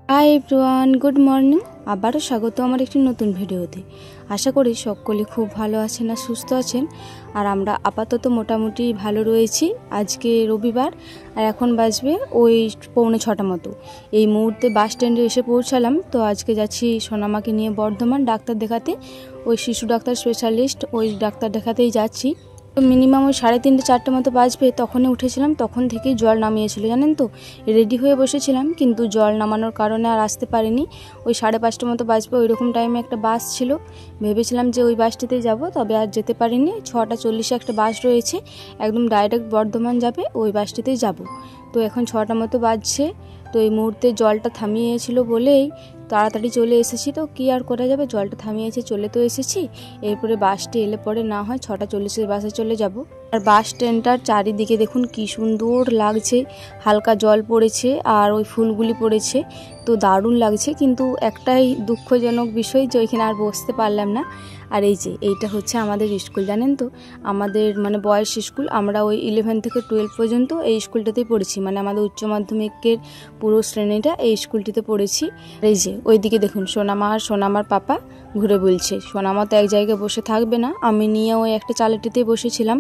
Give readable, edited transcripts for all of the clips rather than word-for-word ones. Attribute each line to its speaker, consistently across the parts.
Speaker 1: Hi everyone, good morning. আবারও স্বাগত আমার একটি নতুন ভিডিওতে। আশা করি সকলে খুব ভালো আছেন আর সুস্থ আছেন। আর আমরা আপাতত মোটামুটি ভালো রয়েছি। আজকে রবিবার আর এখন বাজবে ওই 6:45 মতো। এই মুহূর্তে বাস স্ট্যান্ডে এসে পৌঁছালাম। তো আজকে যাচ্ছি সোনামাকে নিয়ে বর্ধমান ডাক্তার দেখাতে, ওই শিশু ডাক্তার স্পেশালিস্ট, ওই ডাক্তার দেখাতেই যাচ্ছি। তো মিনিমাম ওই 3:30-4টে মতো বাজবে, তখনই উঠেছিলাম। তখন থেকেই জল নামিয়েছিল জানেন তো, রেডি হয়ে বসেছিলাম, কিন্তু জল নামানোর কারণে আর আসতে পারিনি। ওই 5:30 মতো বাজবে, ওই রকম টাইমে একটা বাস ছিল, ভেবেছিলাম যে ওই বাসটিতেই যাব, তবে আর যেতে পারিনি। 6:40-এ একটা বাস রয়েছে, একদম ডাইরেক্ট বর্ধমান যাবে, ওই বাসটিতেই যাব। তো এখন 6টা মতো বাজছে। তো এই মুহূর্তে জলটা থামিয়েছিল বলেই তাড়াতাড়ি চলে এসেছি। তো কী আর করা যাবে, জলটা থামিয়েছে, চলে তো এসেছি। এরপরে বাসটি এলে পরে না হয় 6:40-এর বাসে চলে যাব। আর বাস স্ট্যান্ডটার চারিদিকে দেখুন কি সুন্দর লাগছে, হালকা জল পড়েছে আর ওই ফুলগুলি পড়েছে, তো দারুণ লাগছে। কিন্তু একটাই দুঃখজনক বিষয় যে ওইখানে আর বসতে পারলাম না। আর এই যে এইটা হচ্ছে আমাদের স্কুল, জানেন তো, আমাদের মানে বয়েজ স্কুল। আমরা ওই 11 থেকে 12 পর্যন্ত এই স্কুলটাতেই পড়েছি, মানে আমাদের উচ্চ মাধ্যমিকের পুরো শ্রেণীটা এই স্কুলটিতে পড়েছি। এই যে ওইদিকে দেখুন সোনামা আর সোনামার পাপা ঘুরে বলছে। সোনামা তো এক জায়গায় বসে থাকবে না, আমি নিয়ে ওই একটা চালাটিতেই বসেছিলাম,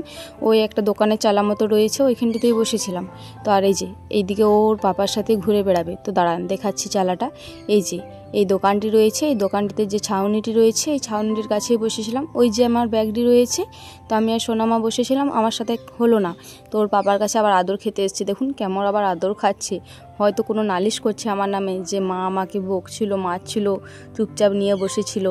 Speaker 1: ওই একটা দোকানের চালা মতো রয়েছে, ওইখানটিতেই বসেছিলাম। তো আর এই যে এইদিকে ওর পাপার সাথে ঘুরে বেড়াবে। তো দাঁড়ান দেখাচ্ছি চালাটা। এই যে এই দোকানটি রয়েছে, এই দোকানটিতে যে ছাউনিটি রয়েছে, এই ছাউনিটির কাছেই বসেছিলাম। ওই যে আমার ব্যাগটি রয়েছে, তো আমি আর সোনামা বসেছিলাম, আমার সাথে হলো না। তো ওর পাপার কাছে আবার আদর খেতে এসেছে, দেখুন কেমন আবার আদর খাচ্ছে। হয়তো কোনো নালিশ করছে আমার নামে, যে মা আমাকে বকছিল, মারছিল, চুপচাপ নিয়ে বসেছিল।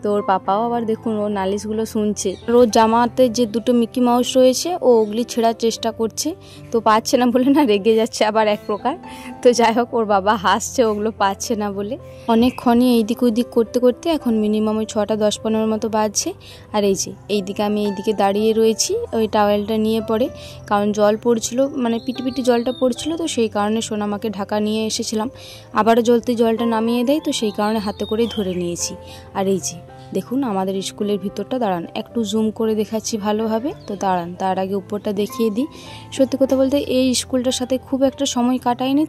Speaker 1: তো ওর পাপাও আবার দেখুন ওর নালিশগুলো শুনছে। ওর জামাতে যে দুটো মিকি মাউস রয়েছে, ও ওগুলি ছেঁড়ার চেষ্টা করছে, তো পাচ্ছে না বলে না রেগে যাচ্ছে আবার এক প্রকার। তো যাই হোক, ওর বাবা হাসছে ওগুলো পাচ্ছে না বলে। অনেকক্ষণই এইদিক ওইদিক করতে করতে এখন মিনিমাম ওই 6:10-15 মতো বাজছে। আর এই যে এইদিকে আমি এইদিকে দাঁড়িয়ে রয়েছি ওই টাওয়েলটা নিয়ে পরে, কারণ জল পড়ছিল, মানে পিটি জলটা পড়ছিল, তো সেই কারণে সোনামাকে ঢাকা নিয়ে এসেছিলাম। আবারও জলটা নামিয়ে দেয়, তো সেই কারণে হাতে করেই ধরে নিয়েছি। আর এই যে দেখুন আমাদের স্কুলের ভিতরটা, দাঁড়ান একটু জুম করে দেখাচ্ছি ভালোভাবে। তো দাঁড়ান তার আগে উপরটা দেখিয়ে দিই। সত্যি কথা বলতে এই স্কুলটার সাথে খুব একটা সময় কাটায়নি,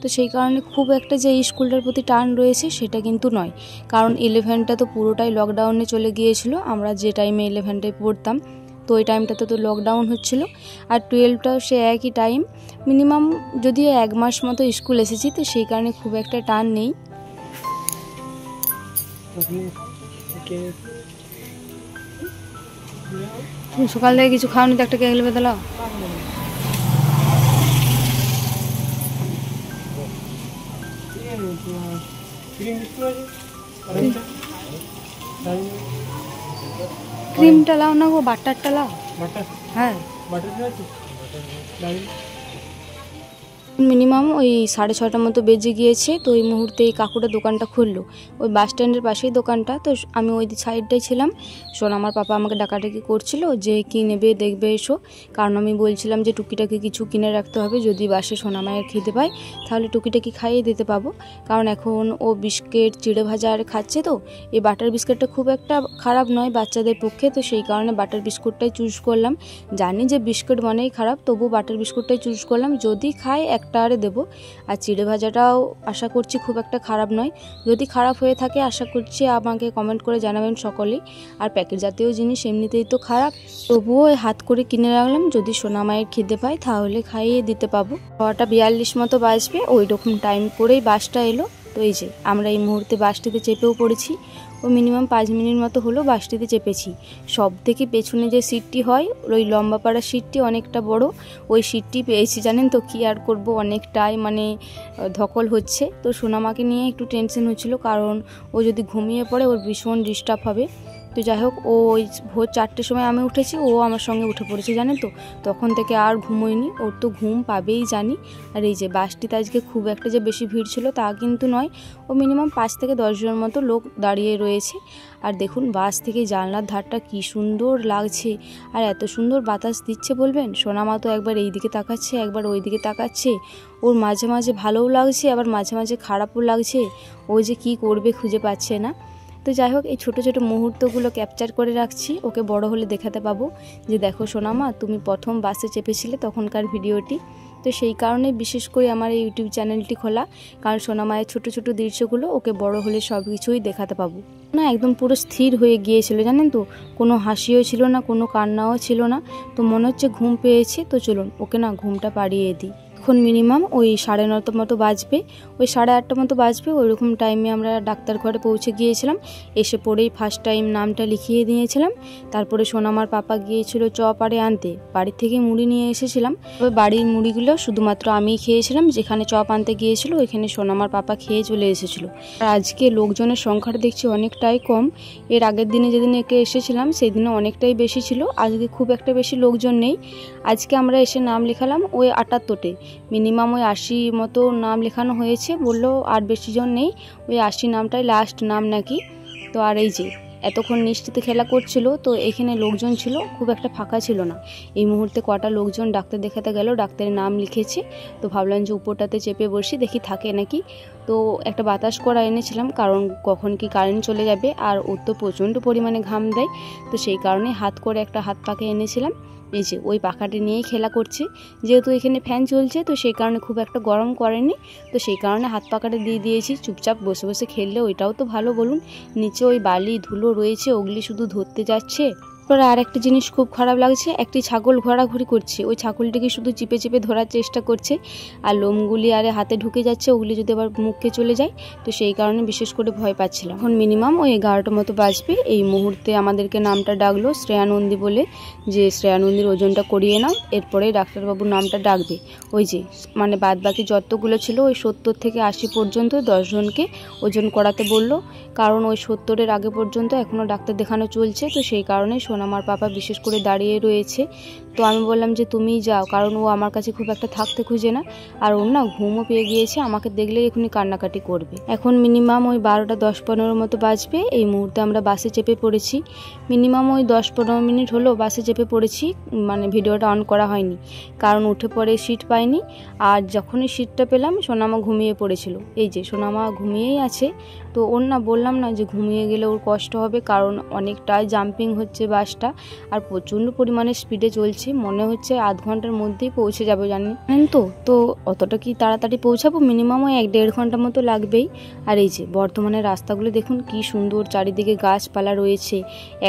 Speaker 1: তো সেই কারণে খুব একটা যে এই স্কুলটার প্রতি টান রয়েছে সেটা কিন্তু নয়। কারণ 11টা তো পুরোটাই লকডাউনে চলে গিয়েছিল, আমরা যে টাইমে 11টায় পড়তাম, তো ওই টাইমটাতে তো লকডাউন হচ্ছিল। আর 12টাও সে একই টাইম, মিনিমাম যদিও 1 মাস মতো স্কুল এসেছি, তো সেই কারণে খুব একটা টান নেই। সকাল থেকে কিছু খাওয়ানি তো একটা কেক নেবে দিল। ক্রিমটা লাও না গো, বাটারটা লাও। হ্যাঁ মিনিমাম ওই 6:30 মতো বেজে গিয়েছে। তো এই মুহূর্তে এই কাকুটা দোকানটা খুললো, ওই বাস স্ট্যান্ডের পাশেই দোকানটা। তো আমি ওই সাইডটাই ছিলাম। আমার পাপা আমাকে ডাকাডাকি করছিল যে কি নেবে দেখবে এসো, কারণ আমি বলছিলাম যে টুকিটাকি কিছু কিনে রাখতে হবে, যদি বাসে সোনামায়ের খেতে পায় তাহলে টুকিটাকি খাইয়ে দিতে পাবো। কারণ এখন ও বিস্কিট চিড়ে ভাজা আর খাচ্ছে, তো এই বাটার বিস্কুটটা খুব একটা খারাপ নয় বাচ্চাদের পক্ষে, তো সেই কারণে বাটার বিস্কুটটাই চুজ করলাম। জানি যে বিস্কুট মানেই খারাপ, তবু বাটার বিস্কুটটাই চুজ করলাম, যদি খায় একটা আরে দেবো। আর চিড়ে ভাজাটাও আশা করছি খুব একটা খারাপ নয়, যদি খারাপ হয়ে থাকে আশা করছি আমাকে কমেন্ট করে জানাবেন সকলেই। আর প্যাকেট জাতীয় জিনিস এমনিতেই তো খারাপ, তবুও হাত করে কিনে রাখলাম, যদি সোনামায়ের খিদে পায় তাহলে খাইয়ে দিতে পাবো। 6:42 মতো বাজবে, ওই রকম টাইম করেই বাসটা এলো। তো এই যে আমরা এই মুহূর্তে বাসটিতে চেপেও পড়েছি, ও মিনিমাম 5 মিনিট মতো হলো বাসটিতে চেপেছি। সব থেকে পেছনে যে সিটটি হয়, ওই লম্বা পাড়া সিটটি অনেকটা বড়, ওই সিটটি পেয়েছি জানেন তো। কি আর করব, অনেকটাই মানে ধকল হচ্ছে। তো সোনামাকে নিয়ে একটু টেনশন হচ্ছিল, কারণ ও যদি ঘুমিয়ে পড়ে ওর ভীষণ ডিস্টার্ব হবে। তো যাই হোক, ও ওই ভোর 4টের সময় আমি উঠেছি, ও আমার সঙ্গে উঠে পড়েছে জানেন তো। তখন থেকে আর ঘুমোয়নি, ওর তো ঘুম পাবেই জানি। আর এই যে বাসটিতে আজকে খুব একটা যে বেশি ভিড় ছিল তা কিন্তু নয়, ও মিনিমাম 5 থেকে 10 জনের মতো লোক দাঁড়িয়ে রয়েছে। আর দেখুন বাস থেকে জানলার ধারটা কি সুন্দর লাগছে, আর এত সুন্দর বাতাস দিচ্ছে বলবেন। সোনামা তো একবার এই দিকে তাকাচ্ছে, একবার ওই দিকে তাকাচ্ছে, ওর মাঝে মাঝে ভালোও লাগছে, আবার মাঝে মাঝে খারাপও লাগছে, ও যে কি করবে খুঁজে পাচ্ছে না। তো যাই হোক, এই ছোটো ছোটো মুহূর্তগুলো ক্যাপচার করে রাখছি, ওকে বড় হলে দেখাতে পাবো যে দেখো সোনামা, তুমি প্রথম বাসে চেপেছিলে তখনকার ভিডিওটি। তো সেই কারণে বিশেষ করে আমার এই ইউটিউব চ্যানেলটি খোলা, কারণ সোনা মায়ের ছোটো ছোটো দৃশ্যগুলো ওকে বড় হলে সব কিছুই দেখাতে পাবো না। একদম পুরো স্থির হয়ে গিয়েছিল জানেন তো, কোনো হাসিও ছিল না, কোনো কান্নাও ছিল না। তো মনে হচ্ছে ঘুম পেয়েছে, তো চলুন ওকে না ঘুমটা পাড়িয়ে দিই। এখন মিনিমাম ওই 9:30 মতো বাজবে, ওই 8:30 মতো বাজবে। ওইরকম টাইমে আমরা ডাক্তার ঘরে পৌঁছে গিয়েছিলাম। এসে পড়েই ফার্স্ট টাইম নামটা লিখিয়ে দিয়েছিলাম। তারপরে সোনামার পাপা গিয়েছিল চপ আরে আনতে, বাড়ি থেকে মুড়ি নিয়ে এসেছিলাম। ওই বাড়ির মুড়িগুলো শুধুমাত্র আমিই খেয়েছিলাম, যেখানে চপ আনতে গিয়েছিল ওইখানে সোনামার পাপা খেয়ে চলে এসেছিলো। আর আজকে লোকজনের সংখ্যাটা দেখছি অনেকটাই কম। এর আগের দিনে যেদিন একে এসেছিলাম সেই দিনে অনেকটাই বেশি ছিল, আজকে খুব একটা বেশি লোকজন নেই। আজকে আমরা এসে নাম লেখালাম ওই 78টে, মিনিমাম ওই 80 মতো নাম লেখানো হয়েছে। বললো আর বেশি জন নেই, ওই 80 নামটাই লাস্ট নাম নাকি। তো আর এই যে এতক্ষণ নিশ্চিত খেলা করছিল, তো এখানে লোকজন ছিল, খুব একটা ফাঁকা ছিল না। এই মুহূর্তে কটা লোকজন ডাক্তার দেখাতে গেল, ডাক্তারের নাম লিখেছে। তো ভাবলাম যে উপরটাতে চেপে বসি, দেখি থাকে নাকি। তো একটা বাতাস করা এনেছিলাম, কারণ কখন কি কারেন্ট চলে যাবে, আর ওর তো প্রচণ্ড পরিমাণে ঘাম দেয়। তো সেই কারণে হাত করে একটা হাত পাখা এনেছিলাম। এই যে ওই পাখাটি নিয়েই খেলা করছে, যেহেতু এখানে ফ্যান চলছে তো সেই কারণে খুব একটা গরম করেনি। তো সেই কারণে হাত পাখাটা দিয়ে দিয়েছি, চুপচাপ বসে বসে খেললে ওইটাও তো ভালো বলুন। নিচে ওই বালি ধুলো রয়েছে, ওগুলি শুধু ধরতে যাচ্ছে। তারপরে আর একটা জিনিস খুব খারাপ লাগছে, একটি ছাগল ঘোরাঘুরি করছে, ওই ছাগলটিকে শুধু চিপে চিপে ধরার চেষ্টা করছে, আর লোমগুলি আরে হাতে ঢুকে যাচ্ছে, ওগুলি যদি আবার মুখে চলে যায়। তো সেই কারণে বিশেষ করে ভয় পাচ্ছিলাম। এখন মিনিমাম ওই 11টা মতো বাজবে। এই মুহূর্তে আমাদেরকে নামটা ডাকলো শ্রেয়া নন্দী বলে, যে শ্রেয়া নন্দীর ওজনটা করিয়ে নাও, এরপরে ডাক্তারবাবুর নামটা ডাকবে। ওই যে মানে বাদ বাকি যতগুলো ছিল ওই 70 থেকে 80 পর্যন্ত 10 জনকে ওজন করাতে বললো, কারণ ওই 70-এর আগে পর্যন্ত এখনও ডাক্তার দেখানো চলছে। তো সেই কারণে সোনামার পাপা বিশেষ করে দাঁড়িয়ে রয়েছে। তো আমি বললাম যে তুমিই যাও, কারণ ও আমার কাছে খুব একটা থাকতে খুঁজে না, আর ওর না ঘুমও পেয়ে গিয়েছে, আমাকে দেখলেই এখনই কান্নাকাটি করবে। এখন মিনিমাম ওই 12টা 10-15 মতো বাজবে। এই মুহূর্তে আমরা বাসে চেপে পড়েছি। মিনিমাম ওই 10-15 মিনিট হলো বাসে চেপে পড়েছি, মানে ভিডিওটা অন করা হয়নি, কারণ উঠে পড়ে সিট পাইনি। আর যখনই সিটটা পেলাম সোনামা ঘুমিয়ে পড়েছিল। এই যে সোনামা ঘুমিয়েই আছে। তো ওর না বললাম না যে ঘুমিয়ে গেলে ওর কষ্ট হবে, কারণ অনেকটাই জাম্পিং হচ্ছে বাসটা, আর প্রচণ্ড পরিমাণে স্পিডে চলছে। মনে হচ্ছে আধ ঘন্টার মধ্যেই পৌঁছে যাবো, জানেন তো অতটা কি তাড়াতাড়ি পৌঁছাবো, মিনিমাম ওই 1-1.5 ঘন্টা মতো লাগবেই। আর এই যে বর্তমানে রাস্তাগুলো দেখুন কি সুন্দর, চারিদিকে গাছপালা রয়েছে।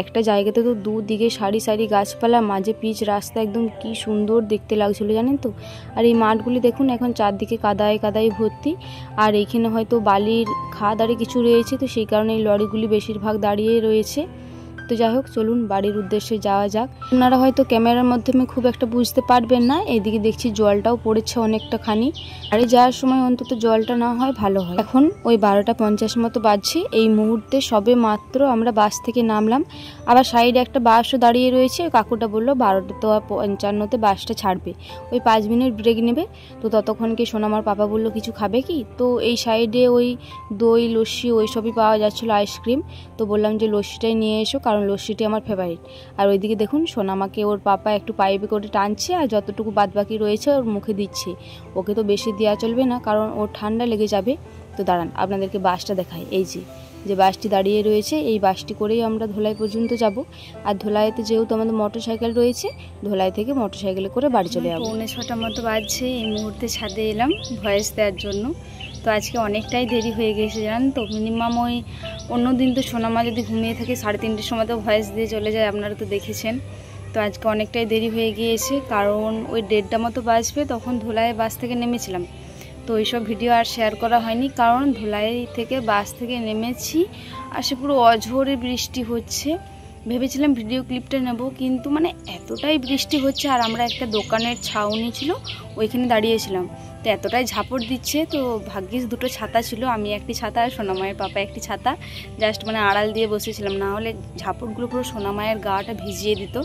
Speaker 1: একটা জায়গাতে তো দুদিকে সারি সারি গাছপালা, মাঝে পিচ রাস্তা, একদম কি সুন্দর দেখতে লাগছিল জানেন তো। আর এই মাঠগুলি দেখুন এখন চারদিকে কাদায় কাদায় ভর্তি, আর এইখানে হয়তো বালির খাদ আরে কিছু রয়েছে, তো সেই কারণে এই লরিগুলি বেশিরভাগ দাঁড়িয়ে রয়েছে। তো যাই হোক চলুন বাড়ির উদ্দেশ্যে যাওয়া যাক। আপনারা হয়তো ক্যামেরার মাধ্যমে খুব একটা বুঝতে পারবেন না, এদিকে দেখছি জলটাও পড়েছে অনেকটা খানি, বাড়ি যাওয়ার সময় অন্তত জলটা না হয় ভালো হয়। এখন ওই 12টা 50 মতো বাজছে। এই মুহূর্তে সবে মাত্র আমরা বাস থেকে নামলাম, আবার সাইডে একটা বাসও দাঁড়িয়ে রয়েছে। কাকুটা বললো 12:55 বাসটা ছাড়বে, ওই 5 মিনিট ব্রেক নেবে। তো ততক্ষণকে সোনামার পাপা বললো কিছু খাবে কি, তো এই সাইডে ওই দই লস্যি ওই সবই পাওয়া যাচ্ছিলো, আইসক্রিম। তো বললাম যে লস্যিটাই নিয়ে এসো, কারণ লস্যিটি আমার ফেভারিট। আর ওইদিকে দেখুন সোনামাকে ওর পাপা একটু পাইপে করে টানছে, আর যতটুকু বাদবাকি রয়েছে ওর মুখে দিচ্ছে। ওকে তো বেশি দেওয়া চলবে না, কারণ ওর ঠান্ডা লেগে যাবে। তো দাঁড়ান আপনাদেরকে বাসটা দেখাই। এই যে বাসটি দাঁড়িয়ে রয়েছে, এই বাসটি করেই আমরা ধোলাই পর্যন্ত যাব। আর ধোলাইতে যেহেতু আমাদের মোটরসাইকেল রয়েছে, ধোলাই থেকে মোটরসাইকেলে করে বাড়ি চলে যাবো। 6:45 মতো বাজছে। এই মুহূর্তে ছাদে এলাম ভয়েস দেওয়ার জন্য। তো আজকে অনেকটাই দেরি হয়ে গেছে জানেন তো। মিনিমাম ওই অন্য দিন তো সোনামা যদি ঘুমিয়ে থাকে 3:30-র সময় তো ভয়েস দিয়ে চলে যায়, আপনারা তো দেখেছেন। তো আজকে অনেকটাই দেরি হয়ে গিয়েছে, কারণ ওই 1:30 মতো বাজবে, তখন ধোলাইয়ে বাস থেকে নেমেছিলাম। তো এইসব ভিডিও আর শেয়ার করা হয়নি, কারণ ধোলাই থেকে বাস থেকে নেমেছি, আর সে পুরো অঝোরে বৃষ্টি হচ্ছে। ভেবেছিলাম ভিডিও ক্লিপটা নেব, কিন্তু মানে এতটাই বৃষ্টি হচ্ছে, আর আমরা একটা দোকানের ছাউনি ছিল ওইখানে দাঁড়িয়েছিলাম, তো এতটাই ঝাপড় দিচ্ছে। তো ভাগ্যিস দুটো ছাতা ছিল, আমি একটি ছাতা আর সোনামায়ের পাপা একটি ছাতা, জাস্ট মানে আড়াল দিয়ে বসেছিলাম, না হলে ঝাপড়গুলো পুরো সোনামায়ের গাটা ভিজিয়ে দিত।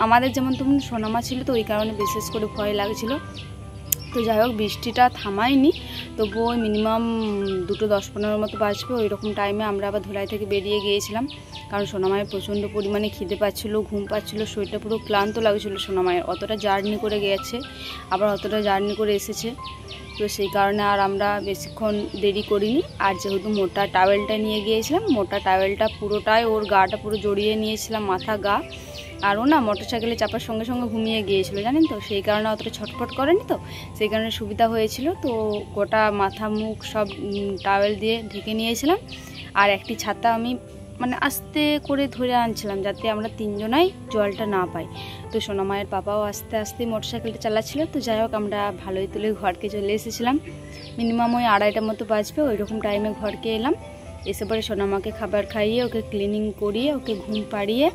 Speaker 1: আমাদের যেমন তেমন সোনামা ছিল, তো ওই কারণে বিশেষ করে ভয় লাগছিল। তো যাই হোক বৃষ্টিটা থামায়নি, তবুও ওই মিনিমাম 2:10-15 মতো বাজবে। ওই রকম টাইমে আমরা আবার ধোলাই থেকে বেরিয়ে গিয়েছিলাম, কারণ সোনামায়ের প্রচণ্ড পরিমাণে খিদে পাচ্ছিলো, ঘুম পাচ্ছিলো, শরীরটা পুরো ক্লান্ত লাগছিলো সোনামায়ের। অতটা জার্নি করে গেছে, আবার অতটা জার্নি করে এসেছে, তো সেই কারণে আর আমরা বেশিক্ষণ দেরি করিনি। আর যেহেতু মোটা টাওয়েলটা নিয়ে গিয়েছিলাম, মোটা টাওয়েলটা পুরোটাই ওর গাটা পুরো জড়িয়ে নিয়েছিলাম, মাথা গা। আর ও না মোটরসাইকেলে চাপার সঙ্গে সঙ্গে ঘুমিয়ে গিয়েছিল জানেন তো, সেই কারণে অতটা ছটফট করেনি, তো সেই কারণে সুবিধা হয়েছিল। তো গোটা মাথা মুখ সব টাওয়েল দিয়ে ঢেকে নিয়েছিলাম, আর একটি ছাতা আমি মানে আস্তে করে ধরে আনছিলাম যাতে আমরা তিনজনাই জলটা না পাই। তো সোনামায়ের পাপাও আস্তে আস্তে মোটরসাইকেলটা চালাচ্ছিল। তো যাই হোক আমরা ভালোই তুলে ঘরকে চলে এসেছিলাম, মিনিমাম ওই 2:30টার মতো বাজবে, ওই রকম টাইমে ঘরকে এলাম। এসে পরে সোনামাকে খাবার খাইয়ে ওকে ক্লিনিং করিয়ে ওকে ঘুম পাড়িয়ে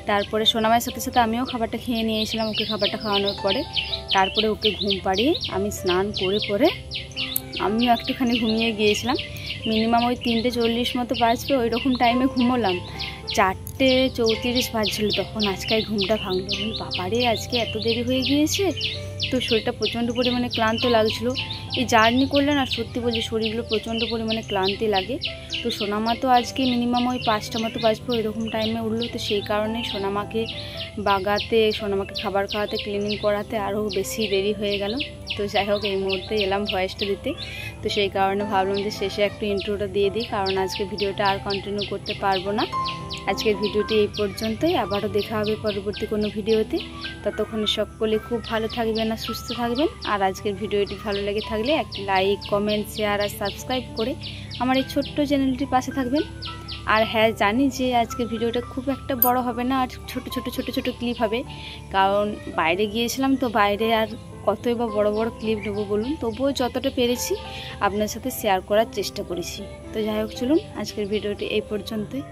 Speaker 1: তারপরে সোনামায়ের সাথে সাথে আমিও খাবারটা খেয়ে নিয়েছিলাম। ওকে খাবারটা খাওয়ানোর পরে তারপরে ওকে ঘুম পাড়িয়ে আমি স্নান করে পরে আমিও একটুখানি ঘুমিয়ে গিয়েছিলাম। মিনিমাম ওই 3:40 মতো বাজবে, ওই রকম টাইমে ঘুমোলাম। 4:34 বাজছিল তখন আজকাল ঘুমটা ভাঙলো। আমি বাবারে আজকে এত দেরি হয়ে গিয়েছে। তো শরীরটা প্রচণ্ড পরিমাণে ক্লান্ত লাগছিল। এই জার্নি করলে না সত্যি বলছি শরীরগুলো প্রচণ্ড পরিমাণে ক্লান্তি লাগে। তো সোনামা তো আজকে মিনিমাম ওই 5টা মতো বাজবে ওই রকম টাইমে উঠলো। তো সেই কারণে সোনামাকে বাগাতে, সোনামাকে খাবার খাওয়াতে, ক্লিনিং করাতে আরও বেশি দেরি হয়ে গেল। তো যাই হোক এই মুহূর্তে এলাম ভয়েসটা দিতে। তো সেই কারণে ভাবলাম যে শেষে একটু ইন্ট্রোটা দিয়ে দিই, কারণ আজকে ভিডিওটা আর কন্টিনিউ করতে পারবো না। আজকের ভিডিওটি এই পর্যন্তই, আবারও দেখা হবে পরবর্তী কোনো ভিডিওতে। ততক্ষণে সকলে খুব ভালো থাকবেন আর সুস্থ থাকবেন। আর আজকের ভিডিওটি ভালো লেগে থাকলে একটি লাইক, কমেন্ট, শেয়ার আর সাবস্ক্রাইব করে আমার এই ছোট্ট চ্যানেলটির পাশে থাকবেন। আর হ্যাঁ, জানি যে আজকের ভিডিওটা খুব একটা বড় হবে না, আর ছোট ছোট ক্লিপ হবে, কারণ বাইরে গিয়েছিলাম তো বাইরে আর কতই বা বড় বড় ক্লিপ নেবো বলুন। তবুও যতটা পেরেছি আপনার সাথে শেয়ার করার চেষ্টা করেছি। তো যাই হোক চলুন আজকের ভিডিওটি এই পর্যন্তই।